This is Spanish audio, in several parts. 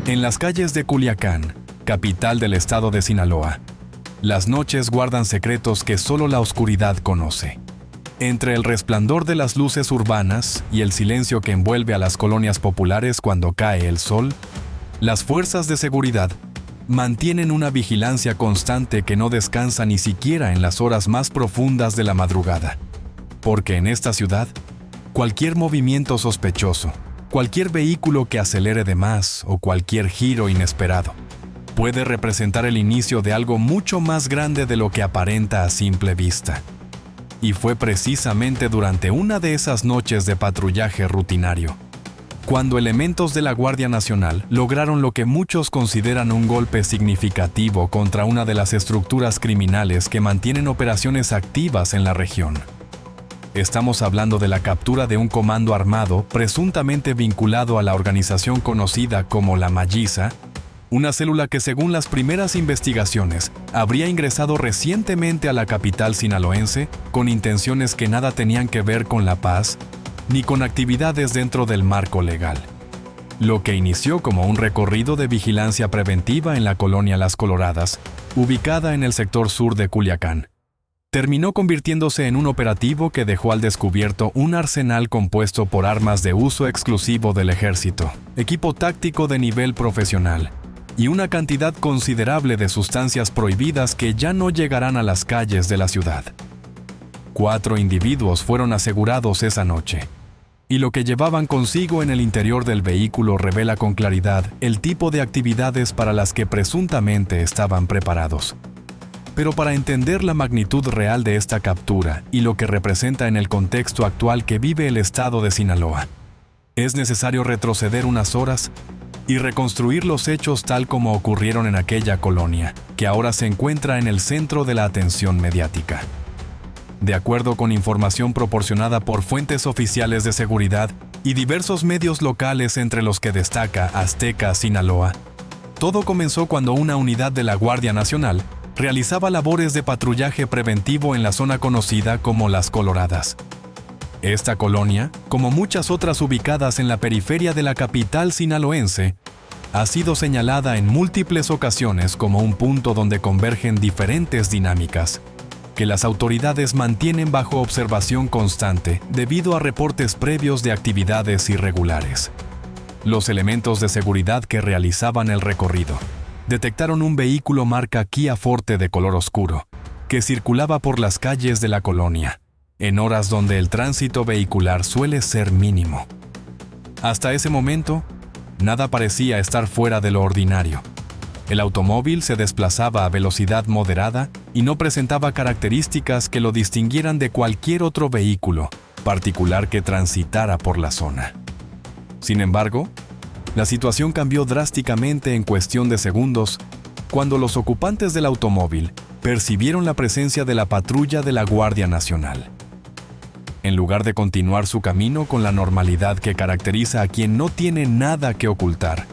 En las calles de Culiacán, capital del estado de Sinaloa, las noches guardan secretos que solo la oscuridad conoce. Entre el resplandor de las luces urbanas y el silencio que envuelve a las colonias populares cuando cae el sol, las fuerzas de seguridad mantienen una vigilancia constante que no descansa ni siquiera en las horas más profundas de la madrugada. Porque en esta ciudad, cualquier movimiento sospechoso, cualquier vehículo que acelere de más o cualquier giro inesperado puede representar el inicio de algo mucho más grande de lo que aparenta a simple vista. Y fue precisamente durante una de esas noches de patrullaje rutinario, cuando elementos de la Guardia Nacional lograron lo que muchos consideran un golpe significativo contra una de las estructuras criminales que mantienen operaciones activas en la región. Estamos hablando de la captura de un comando armado presuntamente vinculado a la organización conocida como La Malliza, una célula que según las primeras investigaciones habría ingresado recientemente a la capital sinaloense con intenciones que nada tenían que ver con la paz ni con actividades dentro del marco legal. Lo que inició como un recorrido de vigilancia preventiva en la colonia Las Coloradas, ubicada en el sector sur de Culiacán, terminó convirtiéndose en un operativo que dejó al descubierto un arsenal compuesto por armas de uso exclusivo del ejército, equipo táctico de nivel profesional y una cantidad considerable de sustancias prohibidas que ya no llegarán a las calles de la ciudad. 4 individuos fueron asegurados esa noche, y lo que llevaban consigo en el interior del vehículo revela con claridad el tipo de actividades para las que presuntamente estaban preparados. Pero para entender la magnitud real de esta captura y lo que representa en el contexto actual que vive el estado de Sinaloa, es necesario retroceder unas horas y reconstruir los hechos tal como ocurrieron en aquella colonia, que ahora se encuentra en el centro de la atención mediática. De acuerdo con información proporcionada por fuentes oficiales de seguridad y diversos medios locales entre los que destaca Azteca Sinaloa, todo comenzó cuando una unidad de la Guardia Nacional realizaba labores de patrullaje preventivo en la zona conocida como Las Coloradas. Esta colonia, como muchas otras ubicadas en la periferia de la capital sinaloense, ha sido señalada en múltiples ocasiones como un punto donde convergen diferentes dinámicas, que las autoridades mantienen bajo observación constante debido a reportes previos de actividades irregulares. Los elementos de seguridad que realizaban el recorrido detectaron un vehículo marca Kia Forte de color oscuro, que circulaba por las calles de la colonia, en horas donde el tránsito vehicular suele ser mínimo. Hasta ese momento, nada parecía estar fuera de lo ordinario. El automóvil se desplazaba a velocidad moderada y no presentaba características que lo distinguieran de cualquier otro vehículo particular que transitara por la zona. Sin embargo, la situación cambió drásticamente en cuestión de segundos cuando los ocupantes del automóvil percibieron la presencia de la patrulla de la Guardia Nacional. En lugar de continuar su camino con la normalidad que caracteriza a quien no tiene nada que ocultar,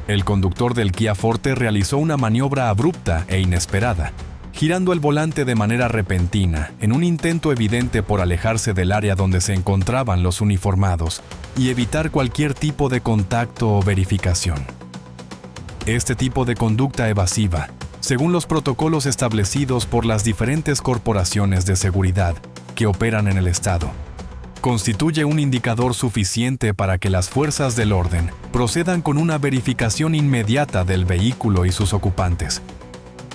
el conductor del Kia Forte realizó una maniobra abrupta e inesperada, girando el volante de manera repentina en un intento evidente por alejarse del área donde se encontraban los uniformados y evitar cualquier tipo de contacto o verificación. Este tipo de conducta evasiva, según los protocolos establecidos por las diferentes corporaciones de seguridad que operan en el estado, constituye un indicador suficiente para que las fuerzas del orden procedan con una verificación inmediata del vehículo y sus ocupantes.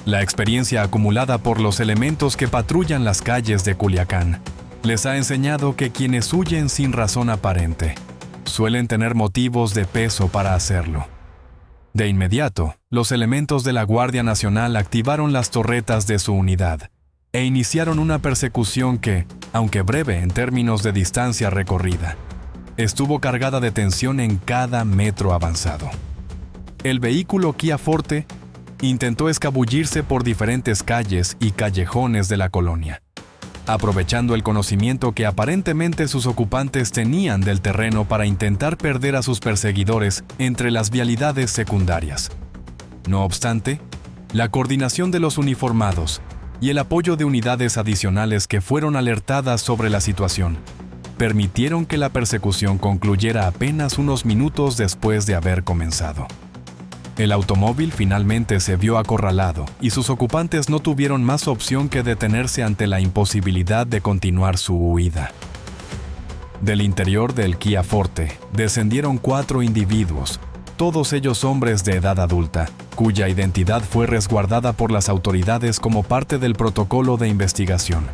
La experiencia acumulada por los elementos que patrullan las calles de Culiacán les ha enseñado que quienes huyen sin razón aparente suelen tener motivos de peso para hacerlo. De inmediato, los elementos de la Guardia Nacional activaron las torretas de su unidad e iniciaron una persecución que, aunque breve en términos de distancia recorrida, estuvo cargada de tensión en cada metro avanzado. El vehículo Kia Forte intentó escabullirse por diferentes calles y callejones de la colonia, aprovechando el conocimiento que aparentemente sus ocupantes tenían del terreno para intentar perder a sus perseguidores entre las vialidades secundarias. No obstante, la coordinación de los uniformados y el apoyo de unidades adicionales que fueron alertadas sobre la situación permitieron que la persecución concluyera apenas unos minutos después de haber comenzado. El automóvil finalmente se vio acorralado y sus ocupantes no tuvieron más opción que detenerse ante la imposibilidad de continuar su huida. Del interior del Kia Forte descendieron 4 individuos, todos ellos hombres de edad adulta, cuya identidad fue resguardada por las autoridades como parte del protocolo de investigación.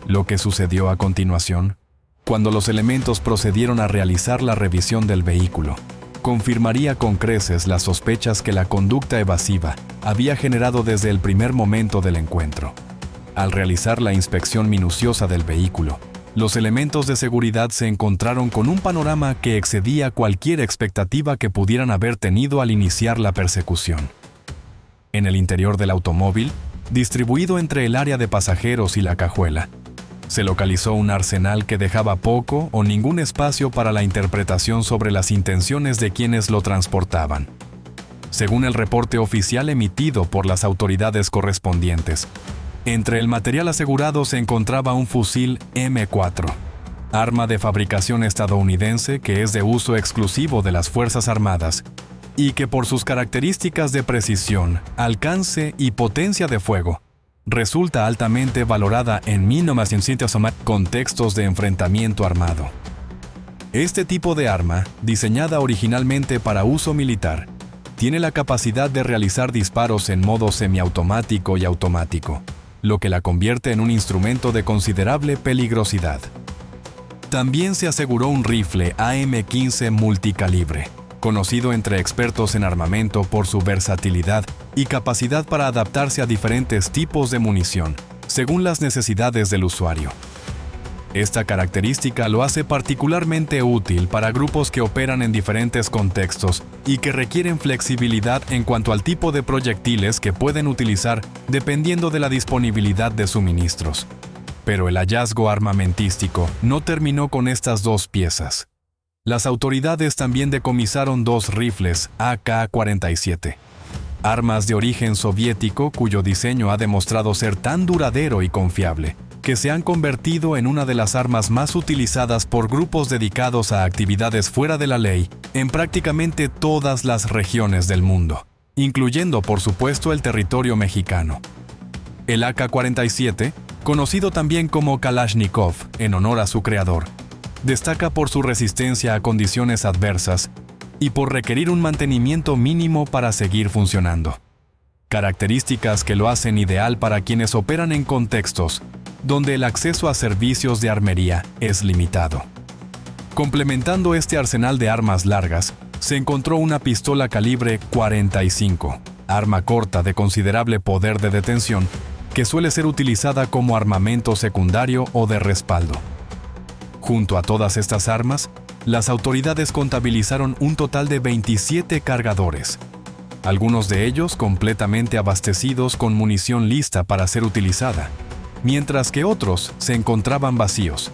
Lo que sucedió a continuación, cuando los elementos procedieron a realizar la revisión del vehículo, confirmaría con creces las sospechas que la conducta evasiva había generado desde el primer momento del encuentro. Al realizar la inspección minuciosa del vehículo, los elementos de seguridad se encontraron con un panorama que excedía cualquier expectativa que pudieran haber tenido al iniciar la persecución. En el interior del automóvil, distribuido entre el área de pasajeros y la cajuela, se localizó un arsenal que dejaba poco o ningún espacio para la interpretación sobre las intenciones de quienes lo transportaban. Según el reporte oficial emitido por las autoridades correspondientes, entre el material asegurado se encontraba un fusil M4, arma de fabricación estadounidense que es de uso exclusivo de las Fuerzas Armadas y que por sus características de precisión, alcance y potencia de fuego, resulta altamente valorada en 1900 contextos de enfrentamiento armado. Este tipo de arma, diseñada originalmente para uso militar, tiene la capacidad de realizar disparos en modo semiautomático y automático, lo que la convierte en un instrumento de considerable peligrosidad. También se aseguró un rifle AM-15 multicalibre, conocido entre expertos en armamento por su versatilidad y capacidad para adaptarse a diferentes tipos de munición, según las necesidades del usuario. Esta característica lo hace particularmente útil para grupos que operan en diferentes contextos y que requieren flexibilidad en cuanto al tipo de proyectiles que pueden utilizar dependiendo de la disponibilidad de suministros. Pero el hallazgo armamentístico no terminó con estas 2 piezas. Las autoridades también decomisaron 2 rifles AK-47, armas de origen soviético cuyo diseño ha demostrado ser tan duradero y confiable que se han convertido en una de las armas más utilizadas por grupos dedicados a actividades fuera de la ley en prácticamente todas las regiones del mundo, incluyendo por supuesto el territorio mexicano. El AK-47, conocido también como Kalashnikov en honor a su creador, destaca por su resistencia a condiciones adversas y por requerir un mantenimiento mínimo para seguir funcionando. Características que lo hacen ideal para quienes operan en contextos donde el acceso a servicios de armería es limitado. Complementando este arsenal de armas largas, se encontró una pistola calibre .45, arma corta de considerable poder de detención, que suele ser utilizada como armamento secundario o de respaldo. Junto a todas estas armas, las autoridades contabilizaron un total de 27 cargadores, algunos de ellos completamente abastecidos con munición lista para ser utilizada, mientras que otros se encontraban vacíos,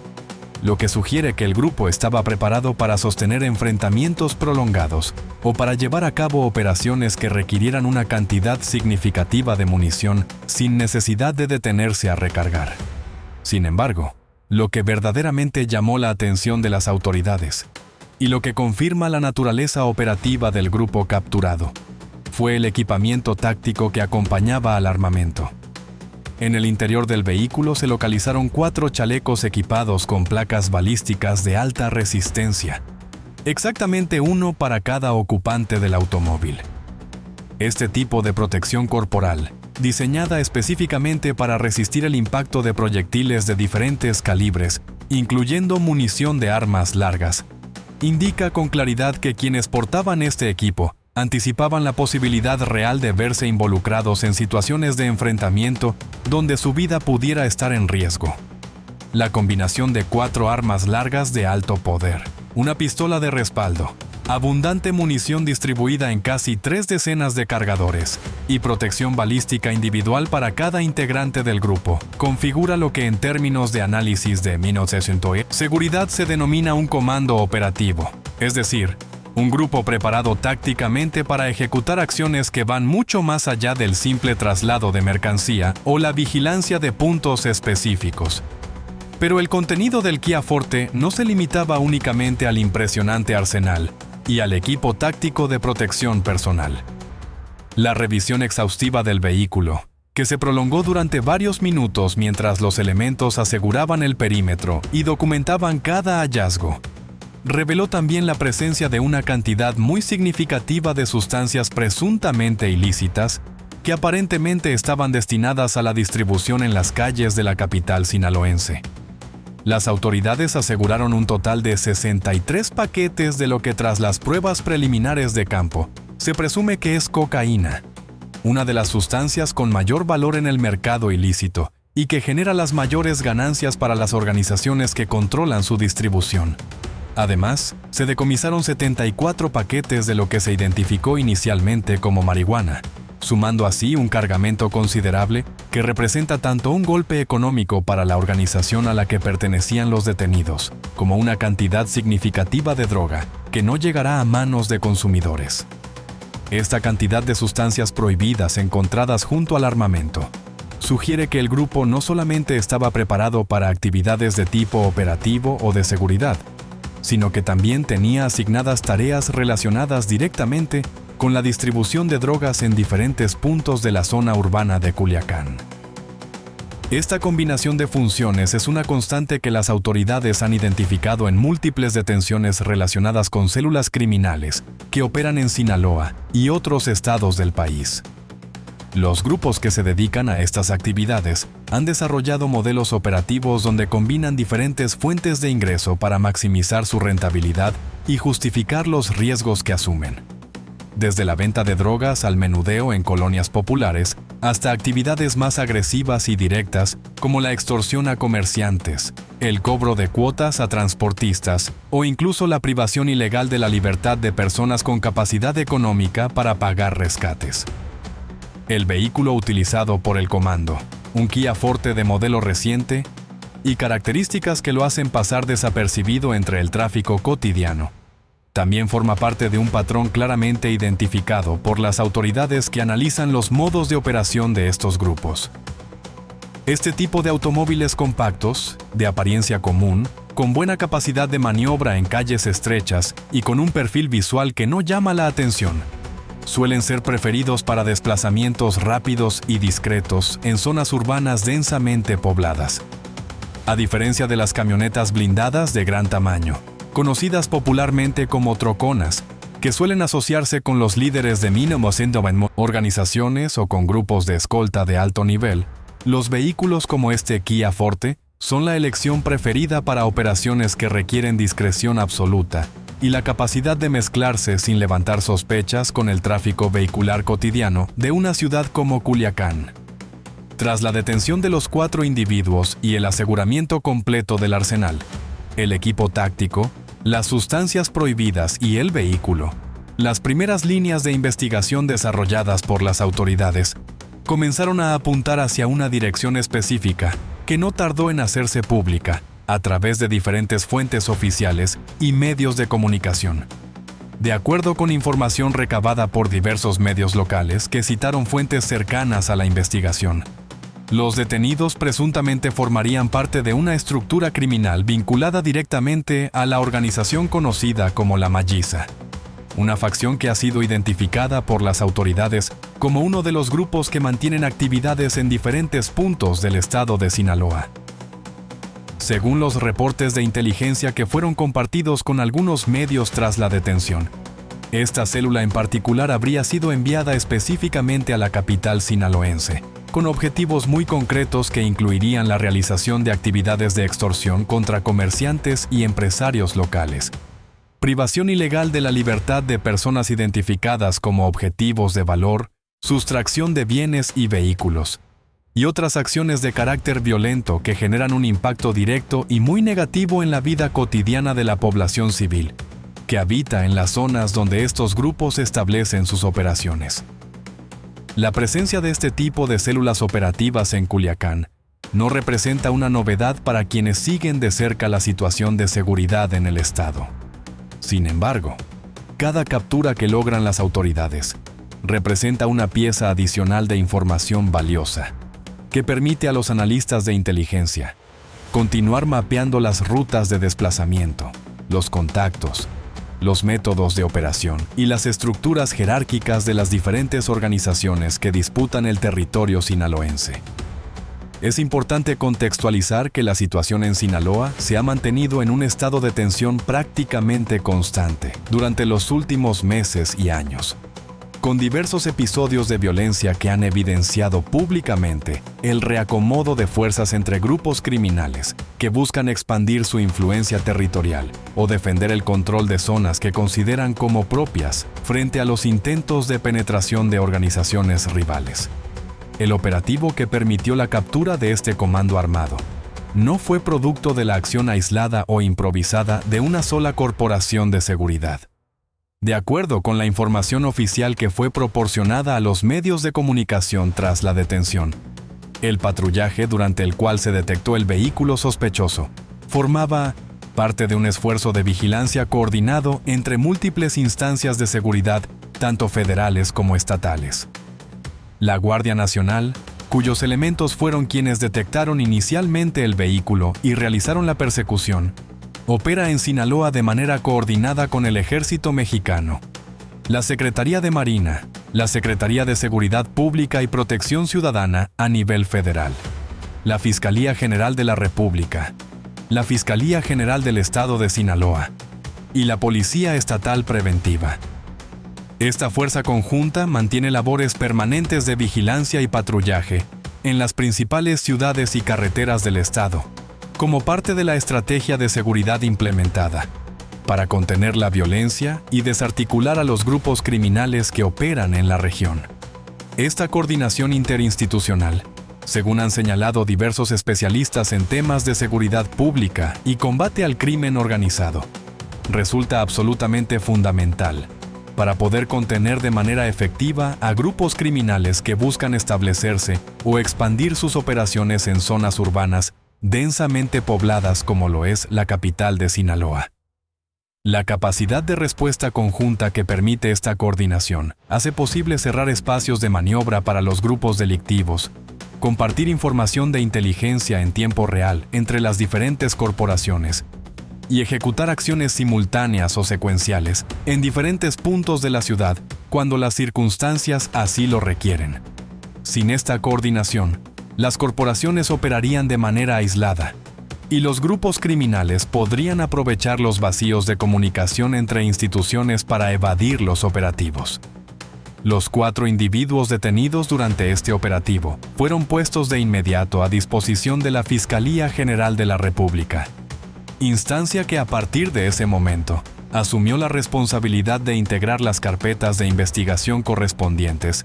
lo que sugiere que el grupo estaba preparado para sostener enfrentamientos prolongados o para llevar a cabo operaciones que requirieran una cantidad significativa de munición sin necesidad de detenerse a recargar. Sin embargo, lo que verdaderamente llamó la atención de las autoridades, y lo que confirma la naturaleza operativa del grupo capturado, fue el equipamiento táctico que acompañaba al armamento. En el interior del vehículo se localizaron 4 chalecos equipados con placas balísticas de alta resistencia, exactamente uno para cada ocupante del automóvil. Este tipo de protección corporal, diseñada específicamente para resistir el impacto de proyectiles de diferentes calibres, incluyendo munición de armas largas, indica con claridad que quienes portaban este equipo anticipaban la posibilidad real de verse involucrados en situaciones de enfrentamiento donde su vida pudiera estar en riesgo. La combinación de 4 armas largas de alto poder, una pistola de respaldo, abundante munición distribuida en casi 3 decenas de cargadores y protección balística individual para cada integrante del grupo, configura lo que en términos de análisis de 1900 seguridad se denomina un comando operativo, es decir, un grupo preparado tácticamente para ejecutar acciones que van mucho más allá del simple traslado de mercancía o la vigilancia de puntos específicos. Pero el contenido del Kia Forte no se limitaba únicamente al impresionante arsenal y al equipo táctico de protección personal. La revisión exhaustiva del vehículo, que se prolongó durante varios minutos mientras los elementos aseguraban el perímetro y documentaban cada hallazgo, reveló también la presencia de una cantidad muy significativa de sustancias presuntamente ilícitas que aparentemente estaban destinadas a la distribución en las calles de la capital sinaloense. Las autoridades aseguraron un total de 63 paquetes de lo que tras las pruebas preliminares de campo se presume que es cocaína, una de las sustancias con mayor valor en el mercado ilícito y que genera las mayores ganancias para las organizaciones que controlan su distribución. Además, se decomisaron 74 paquetes de lo que se identificó inicialmente como marihuana, sumando así un cargamento considerable que representa tanto un golpe económico para la organización a la que pertenecían los detenidos, como una cantidad significativa de droga que no llegará a manos de consumidores. Esta cantidad de sustancias prohibidas encontradas junto al armamento sugiere que el grupo no solamente estaba preparado para actividades de tipo operativo o de seguridad, sino que también tenía asignadas tareas relacionadas directamente con la distribución de drogas en diferentes puntos de la zona urbana de Culiacán. Esta combinación de funciones es una constante que las autoridades han identificado en múltiples detenciones relacionadas con células criminales que operan en Sinaloa y otros estados del país. Los grupos que se dedican a estas actividades han desarrollado modelos operativos donde combinan diferentes fuentes de ingreso para maximizar su rentabilidad y justificar los riesgos que asumen. Desde la venta de drogas al menudeo en colonias populares, hasta actividades más agresivas y directas como la extorsión a comerciantes, el cobro de cuotas a transportistas o incluso la privación ilegal de la libertad de personas con capacidad económica para pagar rescates. El vehículo utilizado por el comando, un Kia Forte de modelo reciente y características que lo hacen pasar desapercibido entre el tráfico cotidiano, también forma parte de un patrón claramente identificado por las autoridades que analizan los modos de operación de estos grupos. Este tipo de automóviles compactos, de apariencia común, con buena capacidad de maniobra en calles estrechas y con un perfil visual que no llama la atención, suelen ser preferidos para desplazamientos rápidos y discretos en zonas urbanas densamente pobladas. A diferencia de las camionetas blindadas de gran tamaño, conocidas popularmente como troconas, que suelen asociarse con los líderes de organizaciones o con grupos de escolta de alto nivel, los vehículos como este Kia Forte son la elección preferida para operaciones que requieren discreción absoluta y la capacidad de mezclarse sin levantar sospechas con el tráfico vehicular cotidiano de una ciudad como Culiacán. Tras la detención de los 4 individuos y el aseguramiento completo del arsenal, el equipo táctico, las sustancias prohibidas y el vehículo, las primeras líneas de investigación desarrolladas por las autoridades comenzaron a apuntar hacia una dirección específica que no tardó en hacerse pública a través de diferentes fuentes oficiales y medios de comunicación. De acuerdo con información recabada por diversos medios locales que citaron fuentes cercanas a la investigación, los detenidos presuntamente formarían parte de una estructura criminal vinculada directamente a la organización conocida como La Malliza, una facción que ha sido identificada por las autoridades como uno de los grupos que mantienen actividades en diferentes puntos del estado de Sinaloa. Según los reportes de inteligencia que fueron compartidos con algunos medios tras la detención, esta célula en particular habría sido enviada específicamente a la capital sinaloense, con objetivos muy concretos que incluirían la realización de actividades de extorsión contra comerciantes y empresarios locales, privación ilegal de la libertad de personas identificadas como objetivos de valor, sustracción de bienes y vehículos, y otras acciones de carácter violento que generan un impacto directo y muy negativo en la vida cotidiana de la población civil, que habita en las zonas donde estos grupos establecen sus operaciones. La presencia de este tipo de células operativas en Culiacán no representa una novedad para quienes siguen de cerca la situación de seguridad en el estado. Sin embargo, cada captura que logran las autoridades representa una pieza adicional de información valiosa que permite a los analistas de inteligencia continuar mapeando las rutas de desplazamiento, los contactos los métodos de operación y las estructuras jerárquicas de las diferentes organizaciones que disputan el territorio sinaloense. Es importante contextualizar que la situación en Sinaloa se ha mantenido en un estado de tensión prácticamente constante durante los últimos meses y años, con diversos episodios de violencia que han evidenciado públicamente el reacomodo de fuerzas entre grupos criminales que buscan expandir su influencia territorial o defender el control de zonas que consideran como propias frente a los intentos de penetración de organizaciones rivales. El operativo que permitió la captura de este comando armado no fue producto de la acción aislada o improvisada de una sola corporación de seguridad. De acuerdo con la información oficial que fue proporcionada a los medios de comunicación tras la detención, el patrullaje durante el cual se detectó el vehículo sospechoso formaba parte de un esfuerzo de vigilancia coordinado entre múltiples instancias de seguridad, tanto federales como estatales. La Guardia Nacional, cuyos elementos fueron quienes detectaron inicialmente el vehículo y realizaron la persecución, opera en Sinaloa de manera coordinada con el Ejército Mexicano, la Secretaría de Marina, la Secretaría de Seguridad Pública y Protección Ciudadana a nivel federal, la Fiscalía General de la República, la Fiscalía General del Estado de Sinaloa y la Policía Estatal Preventiva. Esta fuerza conjunta mantiene labores permanentes de vigilancia y patrullaje en las principales ciudades y carreteras del estado, como parte de la estrategia de seguridad implementada, para contener la violencia y desarticular a los grupos criminales que operan en la región. Esta coordinación interinstitucional, según han señalado diversos especialistas en temas de seguridad pública y combate al crimen organizado, resulta absolutamente fundamental para poder contener de manera efectiva a grupos criminales que buscan establecerse o expandir sus operaciones en zonas urbanas densamente pobladas como lo es la capital de Sinaloa. La capacidad de respuesta conjunta que permite esta coordinación hace posible cerrar espacios de maniobra para los grupos delictivos, compartir información de inteligencia en tiempo real entre las diferentes corporaciones y ejecutar acciones simultáneas o secuenciales en diferentes puntos de la ciudad cuando las circunstancias así lo requieren. Sin esta coordinación, las corporaciones operarían de manera aislada y los grupos criminales podrían aprovechar los vacíos de comunicación entre instituciones para evadir los operativos. Los 4 individuos detenidos durante este operativo fueron puestos de inmediato a disposición de la Fiscalía General de la República, instancia que a partir de ese momento asumió la responsabilidad de integrar las carpetas de investigación correspondientes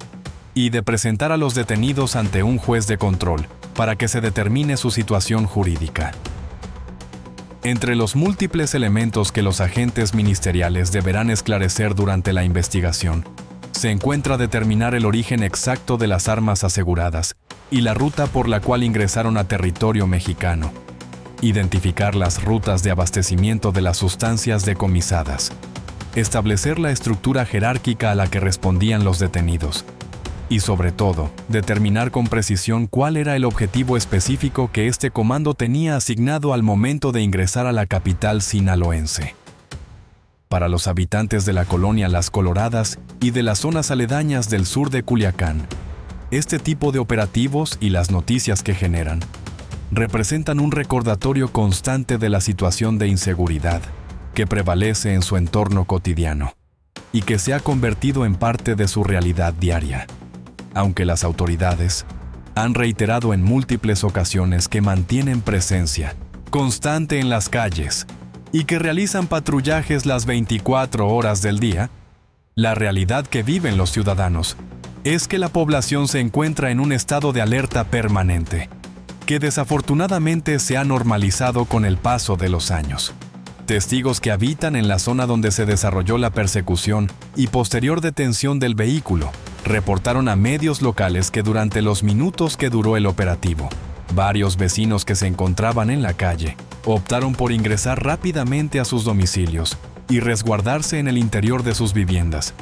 y de presentar a los detenidos ante un juez de control para que se determine su situación jurídica. Entre los múltiples elementos que los agentes ministeriales deberán esclarecer durante la investigación, se encuentra determinar el origen exacto de las armas aseguradas y la ruta por la cual ingresaron a territorio mexicano, identificar las rutas de abastecimiento de las sustancias decomisadas, establecer la estructura jerárquica a la que respondían los detenidos y, sobre todo, determinar con precisión cuál era el objetivo específico que este comando tenía asignado al momento de ingresar a la capital sinaloense. Para los habitantes de la colonia Las Coloradas y de las zonas aledañas del sur de Culiacán, este tipo de operativos y las noticias que generan representan un recordatorio constante de la situación de inseguridad que prevalece en su entorno cotidiano y que se ha convertido en parte de su realidad diaria, aunque las autoridades han reiterado en múltiples ocasiones que mantienen presencia constante en las calles y que realizan patrullajes las 24 horas del día. La realidad que viven los ciudadanos es que la población se encuentra en un estado de alerta permanente, que desafortunadamente se ha normalizado con el paso de los años. Testigos que habitan en la zona donde se desarrolló la persecución y posterior detención del vehículo reportaron a medios locales que durante los minutos que duró el operativo, varios vecinos que se encontraban en la calle optaron por ingresar rápidamente a sus domicilios y resguardarse en el interior de sus viviendas,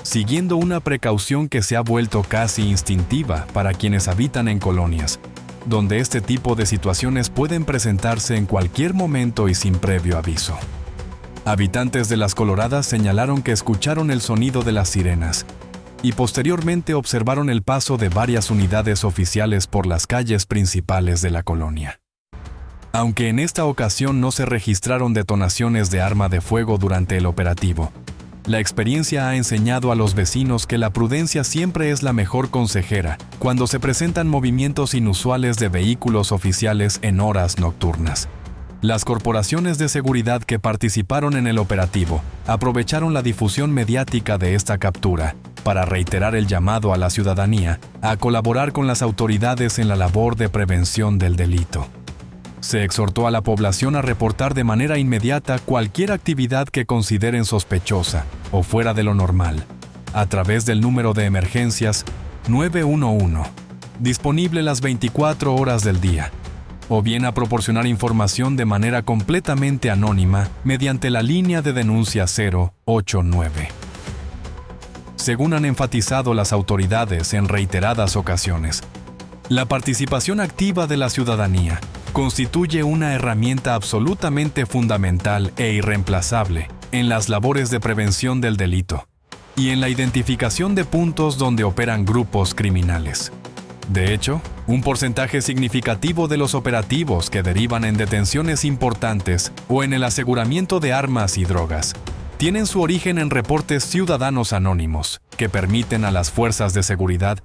siguiendo una precaución que se ha vuelto casi instintiva para quienes habitan en colonias, donde este tipo de situaciones pueden presentarse en cualquier momento y sin previo aviso. Habitantes de Las Coloradas señalaron que escucharon el sonido de las sirenas y posteriormente observaron el paso de varias unidades oficiales por las calles principales de la colonia. Aunque en esta ocasión no se registraron detonaciones de arma de fuego durante el operativo, la experiencia ha enseñado a los vecinos que la prudencia siempre es la mejor consejera cuando se presentan movimientos inusuales de vehículos oficiales en horas nocturnas. Las corporaciones de seguridad que participaron en el operativo aprovecharon la difusión mediática de esta captura para reiterar el llamado a la ciudadanía a colaborar con las autoridades en la labor de prevención del delito. Se exhortó a la población a reportar de manera inmediata cualquier actividad que consideren sospechosa o fuera de lo normal, a través del número de emergencias 911, disponible las 24 horas del día, o bien a proporcionar información de manera completamente anónima mediante la línea de denuncia 089. Según han enfatizado las autoridades en reiteradas ocasiones, la participación activa de la ciudadanía constituye una herramienta absolutamente fundamental e irreemplazable en las labores de prevención del delito y en la identificación de puntos donde operan grupos criminales. De hecho, un porcentaje significativo de los operativos que derivan en detenciones importantes o en el aseguramiento de armas y drogas tienen su origen en reportes ciudadanos anónimos que permiten a las fuerzas de seguridad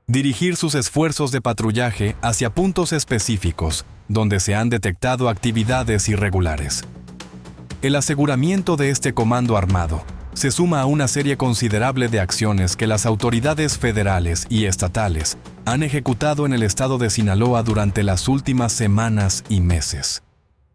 dirigir sus esfuerzos de patrullaje hacia puntos específicos donde se han detectado actividades irregulares. El aseguramiento de este comando armado se suma a una serie considerable de acciones que las autoridades federales y estatales han ejecutado en el estado de Sinaloa durante las últimas semanas y meses.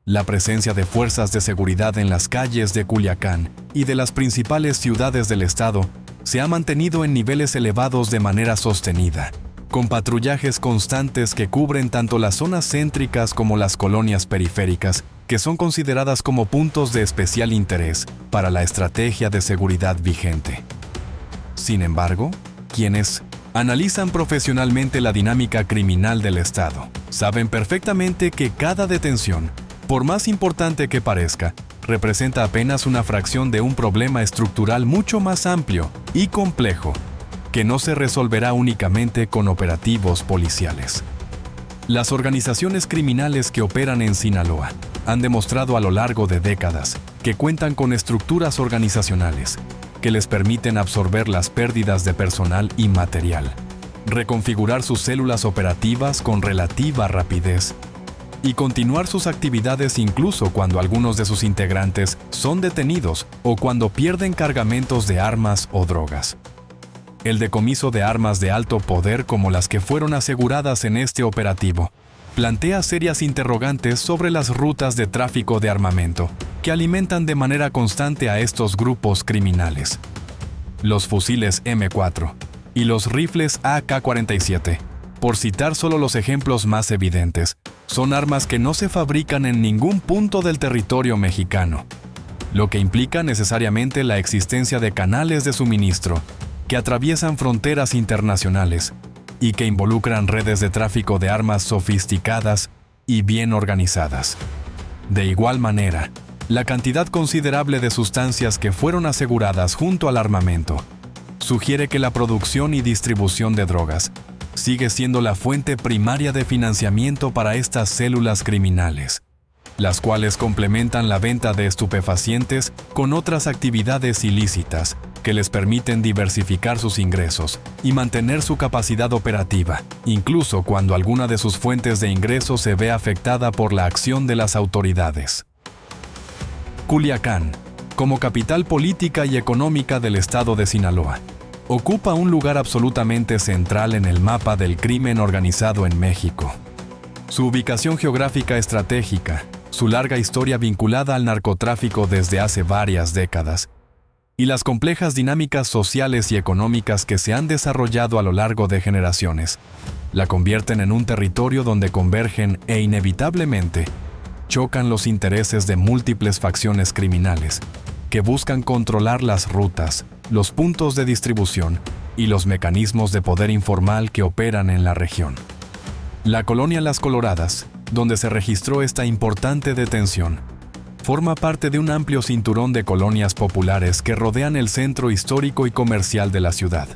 La presencia de fuerzas de seguridad en las calles de Culiacán y de las principales ciudades del estado se ha mantenido en niveles elevados de manera sostenida, con patrullajes constantes que cubren tanto las zonas céntricas como las colonias periféricas, que son consideradas como puntos de especial interés para la estrategia de seguridad vigente. Sin embargo, quienes analizan profesionalmente la dinámica criminal del Estado saben perfectamente que cada detención, por más importante que parezca, representa apenas una fracción de un problema estructural mucho más amplio y complejo, que no se resolverá únicamente con operativos policiales. Las organizaciones criminales que operan en Sinaloa han demostrado a lo largo de décadas que cuentan con estructuras organizacionales que les permiten absorber las pérdidas de personal y material, reconfigurar sus células operativas con relativa rapidez y continuar sus actividades incluso cuando algunos de sus integrantes son detenidos o cuando pierden cargamentos de armas o drogas. El decomiso de armas de alto poder como las que fueron aseguradas en este operativo plantea serias interrogantes sobre las rutas de tráfico de armamento que alimentan de manera constante a estos grupos criminales. Los fusiles M4 y los rifles AK-47, por citar solo los ejemplos más evidentes, son armas que no se fabrican en ningún punto del territorio mexicano, lo que implica necesariamente la existencia de canales de suministro que atraviesan fronteras internacionales y que involucran redes de tráfico de armas sofisticadas y bien organizadas. De igual manera, la cantidad considerable de sustancias que fueron aseguradas junto al armamento sugiere que la producción y distribución de drogas sigue siendo la fuente primaria de financiamiento para estas células criminales, las cuales complementan la venta de estupefacientes con otras actividades ilícitas que les permiten diversificar sus ingresos y mantener su capacidad operativa, incluso cuando alguna de sus fuentes de ingresos se ve afectada por la acción de las autoridades. Culiacán, como capital política y económica del estado de Sinaloa, ocupa un lugar absolutamente central en el mapa del crimen organizado en México. Su ubicación geográfica estratégica, su larga historia vinculada al narcotráfico desde hace varias décadas, y las complejas dinámicas sociales y económicas que se han desarrollado a lo largo de generaciones, la convierten en un territorio donde convergen e inevitablemente chocan los intereses de múltiples facciones criminales que buscan controlar las rutas, los puntos de distribución y los mecanismos de poder informal que operan en la región. La colonia Las Coloradas, donde se registró esta importante detención, forma parte de un amplio cinturón de colonias populares que rodean el centro histórico y comercial de la ciudad.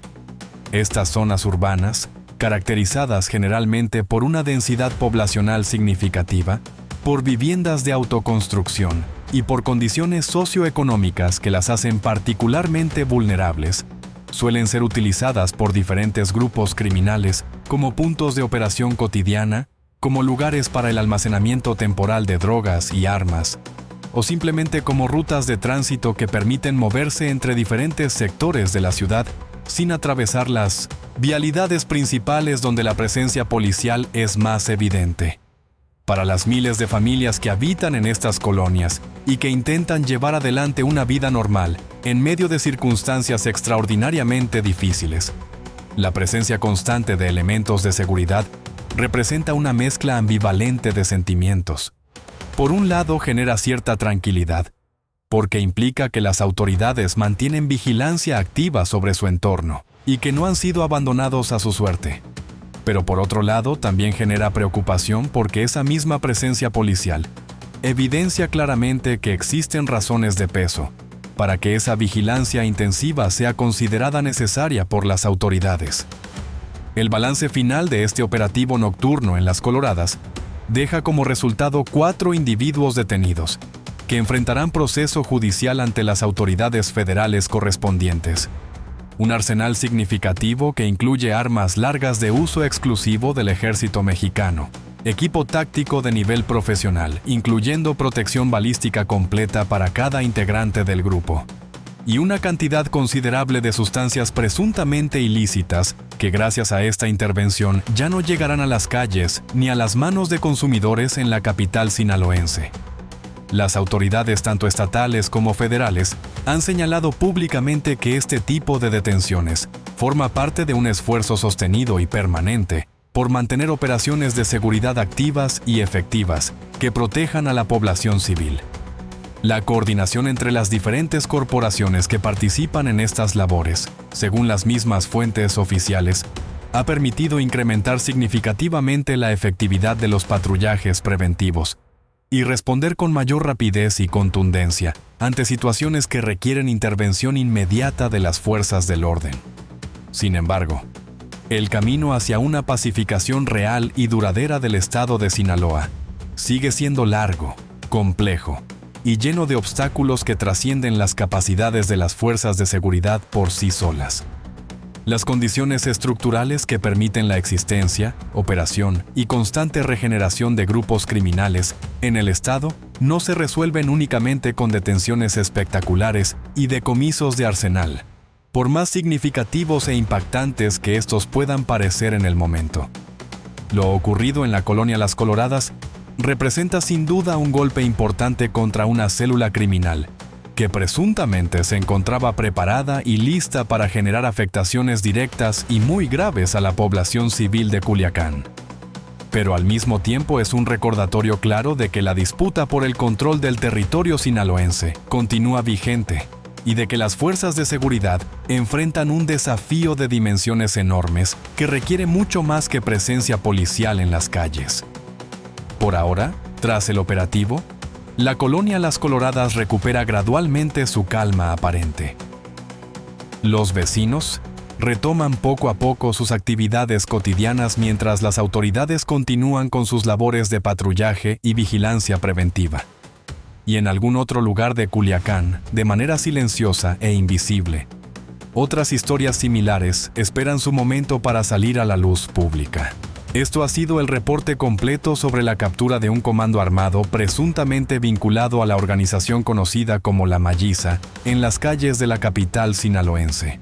Estas zonas urbanas, caracterizadas generalmente por una densidad poblacional significativa, por viviendas de autoconstrucción y por condiciones socioeconómicas que las hacen particularmente vulnerables, suelen ser utilizadas por diferentes grupos criminales como puntos de operación cotidiana, como lugares para el almacenamiento temporal de drogas y armas, o simplemente como rutas de tránsito que permiten moverse entre diferentes sectores de la ciudad sin atravesar las vialidades principales donde la presencia policial es más evidente. Para las miles de familias que habitan en estas colonias y que intentan llevar adelante una vida normal en medio de circunstancias extraordinariamente difíciles, la presencia constante de elementos de seguridad representa una mezcla ambivalente de sentimientos. Por un lado, genera cierta tranquilidad, porque implica que las autoridades mantienen vigilancia activa sobre su entorno y que no han sido abandonados a su suerte. Pero por otro lado, también genera preocupación porque esa misma presencia policial evidencia claramente que existen razones de peso para que esa vigilancia intensiva sea considerada necesaria por las autoridades. El balance final de este operativo nocturno en Las Coloradas deja como resultado 4 individuos detenidos, que enfrentarán proceso judicial ante las autoridades federales correspondientes. Un arsenal significativo que incluye armas largas de uso exclusivo del ejército mexicano, equipo táctico de nivel profesional, incluyendo protección balística completa para cada integrante del grupo, y una cantidad considerable de sustancias presuntamente ilícitas que gracias a esta intervención ya no llegarán a las calles ni a las manos de consumidores en la capital sinaloense. Las autoridades tanto estatales como federales han señalado públicamente que este tipo de detenciones forma parte de un esfuerzo sostenido y permanente por mantener operaciones de seguridad activas y efectivas que protejan a la población civil. La coordinación entre las diferentes corporaciones que participan en estas labores, según las mismas fuentes oficiales, ha permitido incrementar significativamente la efectividad de los patrullajes preventivos y responder con mayor rapidez y contundencia ante situaciones que requieren intervención inmediata de las fuerzas del orden. Sin embargo, el camino hacia una pacificación real y duradera del estado de Sinaloa sigue siendo largo, complejo y lleno de obstáculos que trascienden las capacidades de las fuerzas de seguridad por sí solas. Las condiciones estructurales que permiten la existencia, operación y constante regeneración de grupos criminales en el Estado no se resuelven únicamente con detenciones espectaculares y decomisos de arsenal, por más significativos e impactantes que estos puedan parecer en el momento. Lo ocurrido en la colonia Las Coloradas representa sin duda un golpe importante contra una célula criminal que presuntamente se encontraba preparada y lista para generar afectaciones directas y muy graves a la población civil de Culiacán. Pero al mismo tiempo es un recordatorio claro de que la disputa por el control del territorio sinaloense continúa vigente y de que las fuerzas de seguridad enfrentan un desafío de dimensiones enormes que requiere mucho más que presencia policial en las calles. Por ahora, tras el operativo, la colonia Las Coloradas recupera gradualmente su calma aparente. Los vecinos retoman poco a poco sus actividades cotidianas mientras las autoridades continúan con sus labores de patrullaje y vigilancia preventiva. Y en algún otro lugar de Culiacán, de manera silenciosa e invisible, otras historias similares esperan su momento para salir a la luz pública. Esto ha sido el reporte completo sobre la captura de un comando armado presuntamente vinculado a la organización conocida como La Malliza en las calles de la capital sinaloense.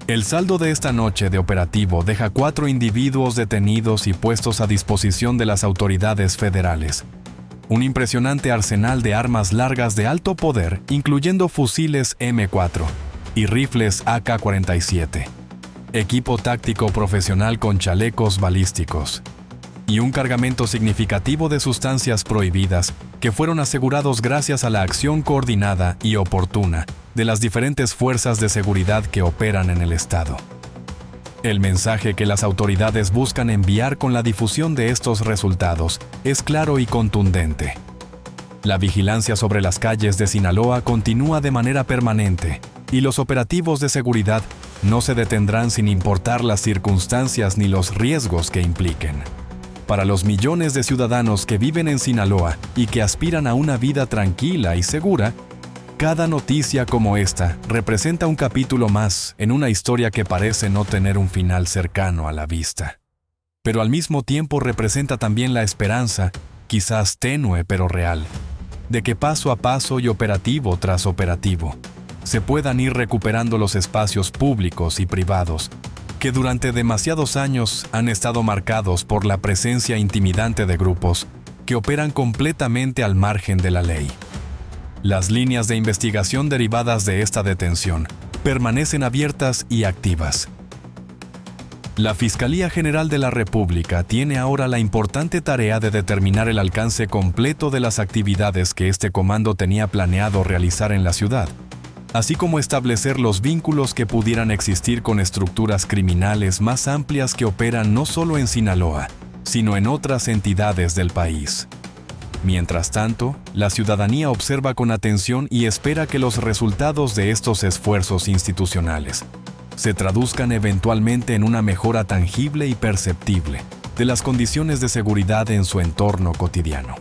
El saldo de esta noche de operativo deja 4 individuos detenidos y puestos a disposición de las autoridades federales. Un impresionante arsenal de armas largas de alto poder, incluyendo fusiles M4 y rifles AK-47. Equipo táctico profesional con chalecos balísticos y un cargamento significativo de sustancias prohibidas que fueron asegurados gracias a la acción coordinada y oportuna de las diferentes fuerzas de seguridad que operan en el estado. El mensaje que las autoridades buscan enviar con la difusión de estos resultados es claro y contundente. La vigilancia sobre las calles de Sinaloa continúa de manera permanente y los operativos de seguridad no se detendrán sin importar las circunstancias ni los riesgos que impliquen. Para los millones de ciudadanos que viven en Sinaloa y que aspiran a una vida tranquila y segura, cada noticia como esta representa un capítulo más en una historia que parece no tener un final cercano a la vista. Pero al mismo tiempo representa también la esperanza, quizás tenue pero real, de que paso a paso y operativo tras operativo, se puedan ir recuperando los espacios públicos y privados que durante demasiados años han estado marcados por la presencia intimidante de grupos que operan completamente al margen de la ley. Las líneas de investigación derivadas de esta detención permanecen abiertas y activas. La Fiscalía General de la República tiene ahora la importante tarea de determinar el alcance completo de las actividades que este comando tenía planeado realizar en la ciudad, así como establecer los vínculos que pudieran existir con estructuras criminales más amplias que operan no solo en Sinaloa, sino en otras entidades del país. Mientras tanto, la ciudadanía observa con atención y espera que los resultados de estos esfuerzos institucionales se traduzcan eventualmente en una mejora tangible y perceptible de las condiciones de seguridad en su entorno cotidiano.